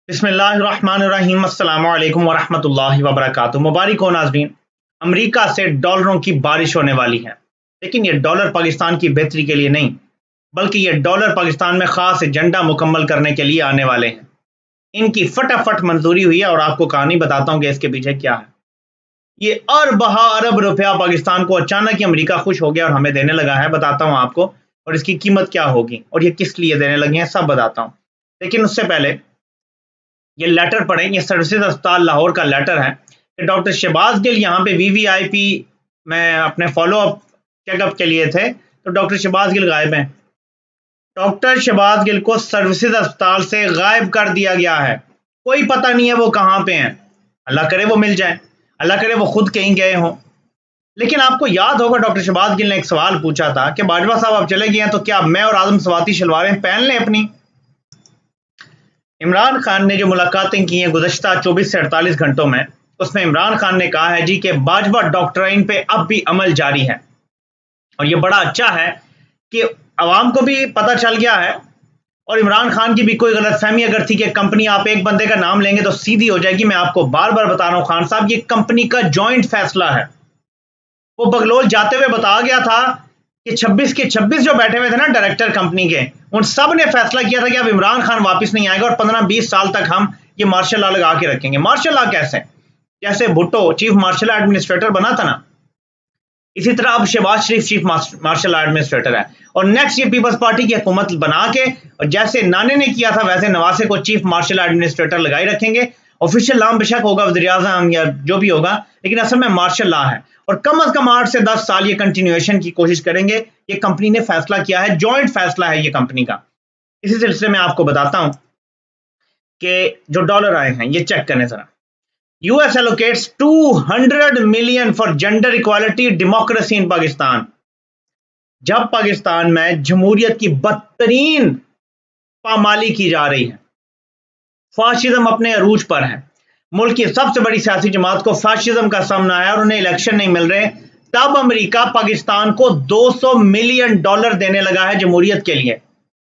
बिस्मिल्लाहिर्रहमानिर्रहीम अस्सलामु अलैकुम वरहमतुल्लाहि वबरकातुहू। मुबारक हो नाज़रीन। अमेरिका से डॉलरों की बारिश होने वाली है, लेकिन ये डॉलर पाकिस्तान की बेहतरी के लिए नहीं, बल्कि ये डॉलर पाकिस्तान में खास एजेंडा मुकम्मल करने के लिए आने वाले हैं। इनकी फटाफट मंजूरी हुई है और आपको कहानी बताता हूँ कि इसके पीछे क्या है। ये अरब रुपया पाकिस्तान को अचानक ही अमेरिका खुश हो गया और हमें देने लगा है। बताता हूँ आपको, और इसकी कीमत क्या होगी और ये किस लिए देने लगे हैं, सब बताता हूँ। लेकिन उससे पहले ये लेटर पढ़ें। ये सर्विसेज अस्पताल लाहौर का लेटर है कि डॉक्टर शहबाज गिल यहाँ पे वीवीआईपी में अपने फॉलो अप चेकअप के लिए थे, तो डॉक्टर शहबाज गिल गायब हैं। डॉक्टर शहबाज गिल को सर्विसेज अस्पताल से गायब कर दिया गया है। कोई पता नहीं है वो कहाँ पे हैं। अल्लाह करे वो मिल जाए, अल्लाह करे वो खुद कहीं गए हों। लेकिन आपको याद होगा डॉक्टर शहबाज गिल ने एक सवाल पूछा था कि बाजवा साहब आप चले गए हैं तो क्या मैं और आदम सवाती शलवारें पहन लें अपनी। इमरान खान ने जो मुलाकातें की हैं गुज़श्ता 24 से 48 घंटों में, उसमें इमरान खान ने कहा है जी कि बाजवा डॉक्ट्राइन पे अब भी अमल जारी है। और ये बड़ा अच्छा है कि अवाम को भी पता चल गया है और इमरान खान की भी कोई गलतफहमी अगर थी कि कंपनी आप एक बंदे का नाम लेंगे तो सीधी हो जाएगी। मैं आपको बार बार बता रहा हूँ खान साहब, ये कंपनी का जॉइंट फैसला है। वो बगलोल जाते हुए बता गया था कि 26 के 26 जो बैठे हुए थे ना डायरेक्टर कंपनी के, उन सब ने फैसला किया था कि अब इमरान खान वापस नहीं आएगा और 15-20 साल तक हम ये मार्शल लॉ लगा के रखेंगे। मार्शल लॉ कैसे? जैसे भुट्टो चीफ मार्शल एडमिनिस्ट्रेटर बना था ना, इसी तरह अब शहबाज शरीफ चीफ मार्शल एडमिनिस्ट्रेटर है और नेक्स्ट ये पीपल्स पार्टी की हुकूमत बना के, और जैसे नाने ने किया था वैसे नवासे को चीफ मार्शल एडमिनिस्ट्रेटर लगाई रखेंगे। ऑफिशियल नाम बेशक होगा वज़ीर-ए-आज़म या जो भी होगा, लेकिन असल में मार्शल लॉ है और कम अज कम 8 से 10 साल ये कंटिन्यूएशन की कोशिश करेंगे। ये कंपनी ने फैसला किया है, जॉइंट फैसला है ये कंपनी का। इसी सिलसिले में आपको बताता हूं कि जो डॉलर आए हैं ये चेक करें जरा। US allocates 200 million for gender equality democracy in Pakistan. जब पाकिस्तान में जमहूरियत की बदतरीन पामाली की जा रही है, फाशिज्म अपने अरूज पर है, मुल्क की सबसे बड़ी सियासी जमात को फाशिज्म का सामना है और उन्हें इलेक्शन नहीं मिल रहे, तब अमेरिका पाकिस्तान को 200 मिलियन डॉलर देने लगा है जमहूरियत के लिए।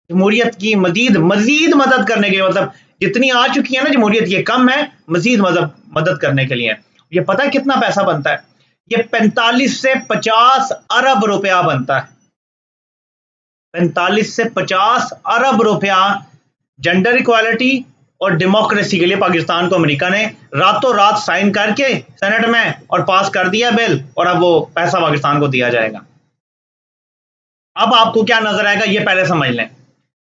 जमहूरियत की मजीद मदद करने के लिए, मतलब जितनी आ चुकी है ना जमहूरियत, ये कम है, मजीद मदद करने के लिए। ये पता है कितना पैसा बनता है? ये 45 से 50 अरब रुपया बनता है। 45 से 50 अरब रुपया जेंडर इक्वालिटी और डेमोक्रेसी के लिए पाकिस्तान को अमेरिका ने रातों रात साइन करके सेनेट में और पास कर दिया बिल, और अब वो पैसा पाकिस्तान को दिया जाएगा। अब आपको क्या नजर आएगा ये पहले समझ लें।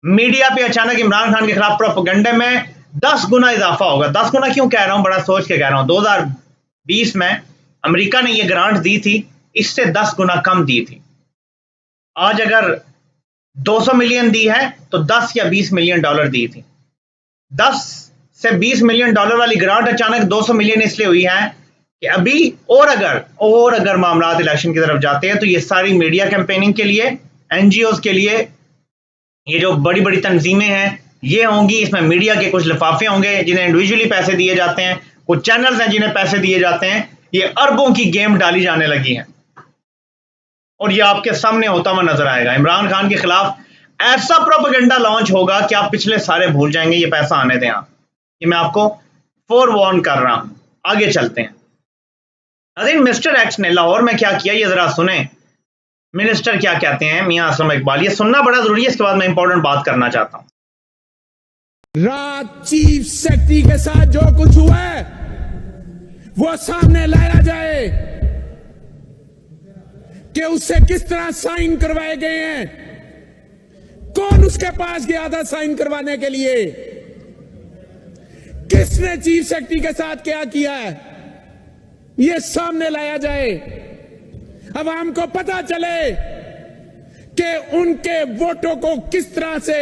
मीडिया पे अचानक इमरान खान के खिलाफ प्रोपेगेंडे में 10 गुना इजाफा होगा। 10 गुना क्यों कह रहा हूं, बड़ा सोच के कह रहा हूं। 2020 में अमेरिका ने ये ग्रांट दी थी, इससे 10 गुना कम दी थी। आज अगर 200 मिलियन दी है तो 10 या 20 मिलियन डॉलर दी थी। 10 से 20 मिलियन डॉलर वाली ग्रांट अचानक 200 मिलियन इसलिए हुई है कि अभी और अगर मामला इलेक्शन की तरफ जाते हैं तो ये सारी मीडिया कैंपेनिंग के लिए, एनजीओ के लिए, ये जो बड़ी बड़ी तंजीमें हैं ये होंगी, इसमें मीडिया के कुछ लिफाफे होंगे जिन्हें इंडिविजुअली पैसे दिए जाते हैं, कुछ चैनल्स हैं जिन्हें पैसे दिए जाते हैं। ये अरबों की गेम डाली जाने लगी है और ये आपके सामने होता हुआ नजर आएगा। इमरान खान के खिलाफ ऐसा प्रोपेगेंडा लॉन्च होगा कि आप पिछले सारे भूल जाएंगे। ये पैसा आने दें आप, ये मैं आपको फोरवॉर्न कर रहा हूं। आगे चलते हैं। नाज़रीन, मिस्टर एक्स ने लाहौर में क्या किया ये जरा सुने। मिनिस्टर क्या कहते हैं, मियां असलम इकबाल। ये सुनना बड़ा जरूरी है, इसके बाद मैं इंपॉर्टेंट बात करना चाहता हूं। रात चीफ सेक्रेटरी के साथ जो कुछ हुआ है वो सामने लाया जाए कि उससे किस तरह साइन करवाए गए हैं, कौन उसके पास गया था साइन करवाने के लिए, किसने चीफ सेक्रेटरी के साथ क्या किया है, यह सामने लाया जाए। अवाम को पता चले कि उनके वोटों को किस तरह से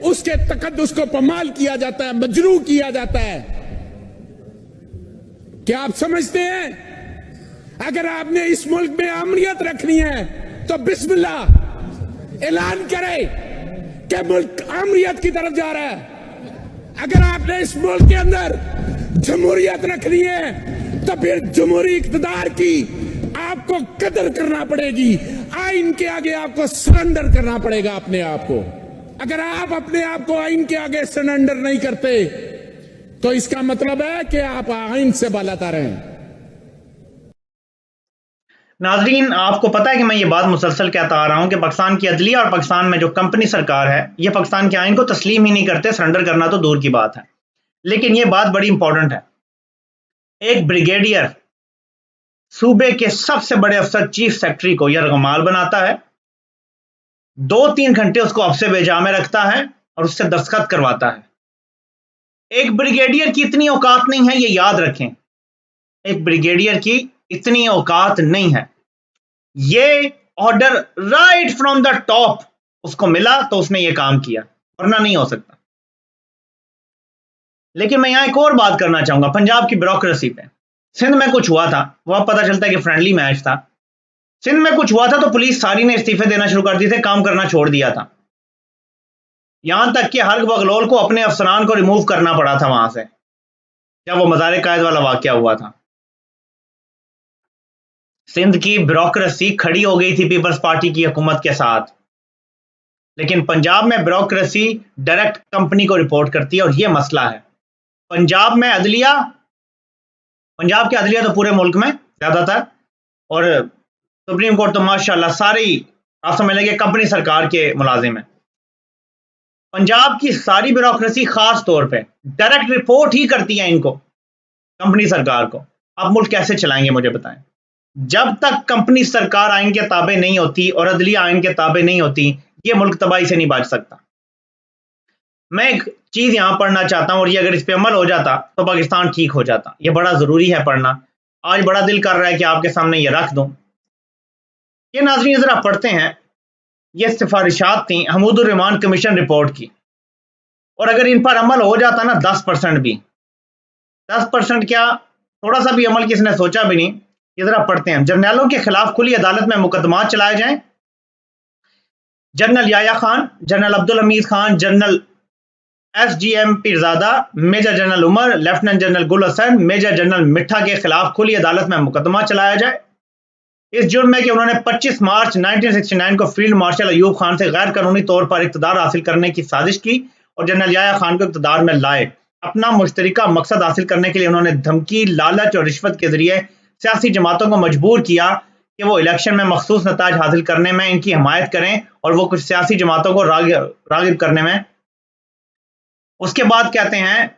उसके तकद्दुस को पमाल किया जाता है, मजरू किया जाता है। क्या आप समझते हैं, अगर आपने इस मुल्क में अमनियत रखनी है तो बिस्मिल्लाह ऐलान करें कि मुल्क अमनियत की तरफ जा रहा है। अगर आपने इस मुल्क के अंदर जमहूरियत रखनी है तो फिर जमहूरी इक़्तिदार की आपको कदर करना पड़ेगी। आइन के आगे आपको सरेंडर करना पड़ेगा अपने आप को। अगर आप अपने आप को आइन के आगे सरेंडर नहीं करते तो इसका मतलब है कि आप आइन से बालातर हैं। नाजरीन, आपको पता है कि मैं ये बात मुसलसल कहता आ रहा हूं कि पाकिस्तान की अदलिया और पाकिस्तान में जो कंपनी सरकार है, ये पाकिस्तान के आइन को तस्लीम ही नहीं करते। सरेंडर करना तो दूर की बात है, लेकिन ये बात बड़ी इंपॉर्टेंट है। एक ब्रिगेडियर सूबे के सबसे बड़े अफसर चीफ सेक्रेटरी को यरगमाल बनाता है, 2-3 घंटे उसको अफसे बेजा में रखता है और उससे दस्तखत करवाता है। एक ब्रिगेडियर की इतनी औकात नहीं है, ये याद रखें। एक ब्रिगेडियर की इतनी औकात नहीं है। ये order right from the top उसको मिला तो उसने ये काम किया, वरना नहीं हो सकता। लेकिन मैं यहां एक और बात करना चाहूंगा पंजाब की ब्यूरोक्रेसी पे। सिंध में कुछ हुआ था, वह पता चलता है कि फ्रेंडली मैच था। सिंध में कुछ हुआ था तो पुलिस सारी ने इस्तीफे देना शुरू कर दिए थे, काम करना छोड़ दिया था। यहां तक कि हर्ग बगलोल को अपने अफसरान को रिमूव करना पड़ा था वहां से, जब वो मज़ार कायद वाला वाकया हुआ था। सिंध की ब्यूरोक्रेसी खड़ी हो गई थी पीपल्स पार्टी की हुकूमत के साथ, लेकिन पंजाब में ब्यूरोक्रेसी डायरेक्ट कंपनी को रिपोर्ट करती है और ये मसला है। पंजाब में अदलिया, पंजाब के अदलिया तो पूरे मुल्क में ज्यादातर, और सुप्रीम कोर्ट तो माशाल्लाह सारी आप समझ लेंगे कंपनी सरकार के मुलाजिम है। पंजाब की सारी ब्यूरोक्रेसी खास तौर पे डायरेक्ट रिपोर्ट ही करती है इनको, कंपनी सरकार को। आप मुल्क कैसे चलाएंगे मुझे बताएं? जब तक कंपनी सरकार आइन के ताबे नहीं होती और अदलिया आइन के ताबे नहीं होती, ये मुल्क तबाही से नहीं बच सकता। मैं एक चीज यहां पढ़ना चाहता हूं और ये अगर इस पे अमल हो जाता तो पाकिस्तान ठीक हो जाता। ये बड़ा जरूरी है पढ़ना, आज बड़ा दिल कर रहा है कि आपके सामने ये रख दूं। ये नाज़रीन जरा पढ़ते हैं, ये सिफारिशात थी हमीदुर रहमान कमीशन रिपोर्ट की, और अगर इन पर अमल हो जाता ना 10% भी, 10% क्या, थोड़ा सा भी अमल किसने सोचा भी नहीं। ये जरा पढ़ते हैं। जर्नैलों के खिलाफ खुली अदालत में मुकदमा चलाए जाएं। General Yahya Khan, general Abdul Hamid Khan, general SGM Pirzada, major general Umar, lieutenant general Gul Hasan, major general मिठा के खिलाफ खुली अदालत में मुकदमा चलाया जाए इस जुर्म में कि उन्होंने 25 मार्च 1969 को फील्ड मार्शल अयूब खान से गैर कानूनी तौर पर इक़्तिदार हासिल करने की साजिश की और जनरल याया खान को इक़्तिदार में लाए। अपना मुश्तरका मकसद हासिल करने के लिए उन्होंने धमकी, लालच और रिश्वत के जरिए सियासी जमातों को मजबूर किया कि वो इलेक्शन में मखसूस नताज हासिल करने में इनकी हिमायत करें और वो कुछ सियासी जमातों को रागिब करने में। उसके बाद कहते हैं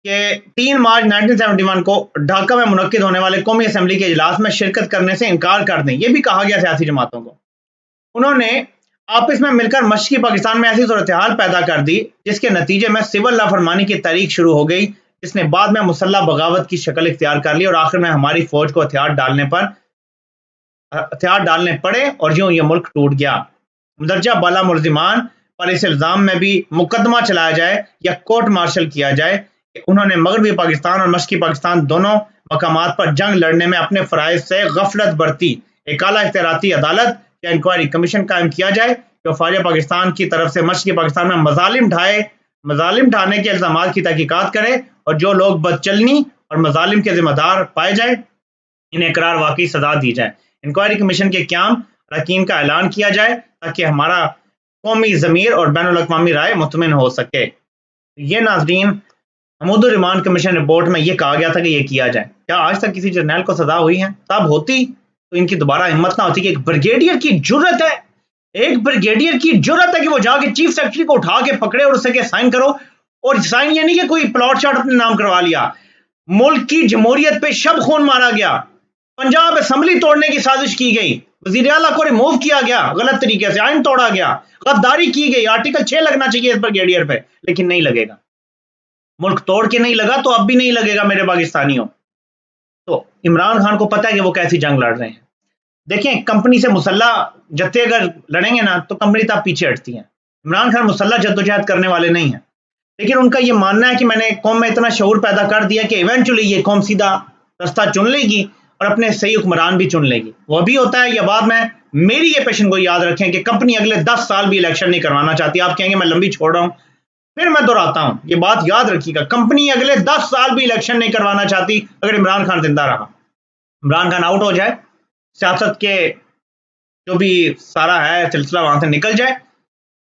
कि 3 मार्च 1971 को ढाका में मुनक्किद होने वाले कौमी असम्बली के इजलास में शिरकत करने से इनकार कर दें। यह भी कहा गया सियासी जमातों को। उन्होंने आपस में मिलकर मशरकी पाकिस्तान में ऐसी सूरत हाल पैदा कर दी जिसके नतीजे में सिविल लाफरमानी की तारीख शुरू हो गई, जिसने बाद में मुसल्लह बगावत की शक्ल इख्तियार कर ली और आखिर में हमारी फौज को हथियार डालने पड़े और यूं ये मुल्क टूट गया। दर्जा बाला मुलजिमान पर इस इल्ज़ाम में भी मुकदमा चलाया जाए या कोर्ट मार्शल किया जाए कि उन्होंने मगरबी पाकिस्तान और मशरकी पाकिस्तान दोनों मकामात पर जंग लड़ने में अपने फ़राइज़ से गफलत बरती। एक आला इख्तियाराती अदालत या इंक्वायरी कमीशन कायम किया जाए जो फौज पाकिस्तान की तरफ से मशरकी पाकिस्तान में मजालिम ढाने के इल्ज़ामात की तहकीकात करे और जो लोग बदचलनी और मजालिम के जिम्मेदार पाए जाए इन्हें करार वाकई सजा दी जाए। इंक्वायरी कमीशन के क्याम अरकान का ऐलान किया जाए ताकि हमारा कौमी ज़मीर और बैनुल अक़वामी राय मुतमिन हो सके। ये नाज़रीन हमीदुर रहमान कमीशन रिपोर्ट में ये कहा गया था कि ये किया जाए। क्या आज तक किसी जर्नैल को सजा हुई है? तब होती तो इनकी दोबारा हिम्मत ना होती कि एक ब्रिगेडियर की जुर्रत है, एक ब्रिगेडियर की जुर्रत है कि वो जाके चीफ सेक्रेटरी को उठा के पकड़े और उससे के साइन करो। और साइन ये नहीं कि कोई प्लॉट शॉट अपने नाम करवा लिया, मुल्क की जमहूरियत पे शब खून मारा गया, पंजाब असेंबली तोड़ने की साजिश की गई, वजीर आला को रिमूव किया गया गलत तरीके से, आइन तोड़ा गया, गद्दारी की गई। आर्टिकल 6 लगना चाहिए इस ब्रिगेडियर पे, लेकिन नहीं लगेगा। मुल्क तोड़ के नहीं लगा तो अब भी नहीं लगेगा मेरे पाकिस्तानियों। तो इमरान खान को पता है कि वो कैसी जंग लड़ रहे हैं। देखें, कंपनी से मुसल्ला जत्थे अगर लड़ेंगे ना तो कंपनी तब पीछे हटती है। इमरान खान मुसल्ला जद्दोजहद करने वाले नहीं है, लेकिन उनका ये मानना है कि मैंने कौम में इतना शऊर पैदा कर दिया कि इवेंचुअली ये कौम सीधा रास्ता चुन लेगी और अपने सही हुक्मरान भी चुन लेगी। वो भी होता है या बाद में। मेरी ये पेशन को याद रखें कि कंपनी अगले 10 साल भी इलेक्शन नहीं करवाना चाहती। आप कहेंगे मैं लंबी छोड़ रहा हूं, फिर मैं दोहराता हूं, ये बात याद रखिएगा, कंपनी अगले 10 साल भी इलेक्शन नहीं करवाना चाहती अगर इमरान खान जिंदा रहा। इमरान खान आउट हो जाए, सियासत के जो भी सारा है सिलसिला वहां से निकल जाए,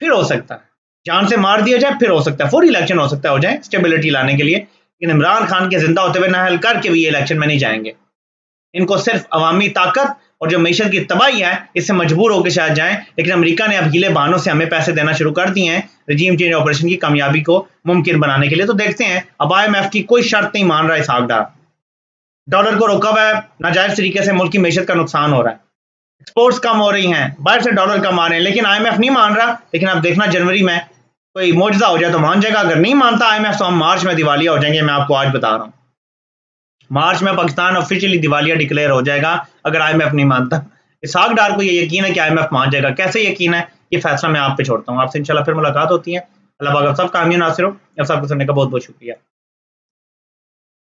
फिर हो सकता है जान से मार दिया जाए, फिर हो सकता है फुल इलेक्शन हो सकता है हो जाए स्टेबिलिटी लाने के लिए। लेकिन इमरान खान के जिंदा होते हुए नाअहल करके भी ये इलेक्शन में नहीं जाएंगे। इनको सिर्फ अवामी ताकत और जो मीशत की तबाही है इससे मजबूर होकर शायद जाएं, लेकिन अमेरिका ने अब हीले बहानों से हमें पैसे देना शुरू कर दिए हैं रजीम चेंज ऑपरेशन की कामयाबी को मुमकिन बनाने के लिए। तो देखते हैं, अब IMF की कोई शर्त नहीं मान रहा इसहाक डार, डॉलर को रोका हुआ है, नाजायज तरीके से मुल्क की मीशत का नुकसान हो रहा है, एक्सपोर्ट्स कम हो रही हैं, बाहर से डॉलर कम आ रहे हैं, लेकिन IMF नहीं मान रहा। लेकिन अब देखना जनवरी में कोई मौजूदा हो जाए तो मान जाएगा, अगर नहीं मानता IMF तो हम मार्च में दिवालिया हो जाएंगे। मैं आपको आज बता रहा हूँ, मार्च में पाकिस्तान ऑफिशियली दिवालिया डिक्लेयर हो जाएगा अगर IMF नहीं मानता। इसहाक डार को ये यकीन है कि IMF मान जाएगा। कैसे यकीन है, ये फैसला मैं आप पे छोड़ता हूँ। आपसे इंशाल्लाह फिर मुलाकात होती है। अल्लाह पाक आप सब कामयाब नासिर हो। आप सबको सुनने का बहुत बहुत शुक्रिया।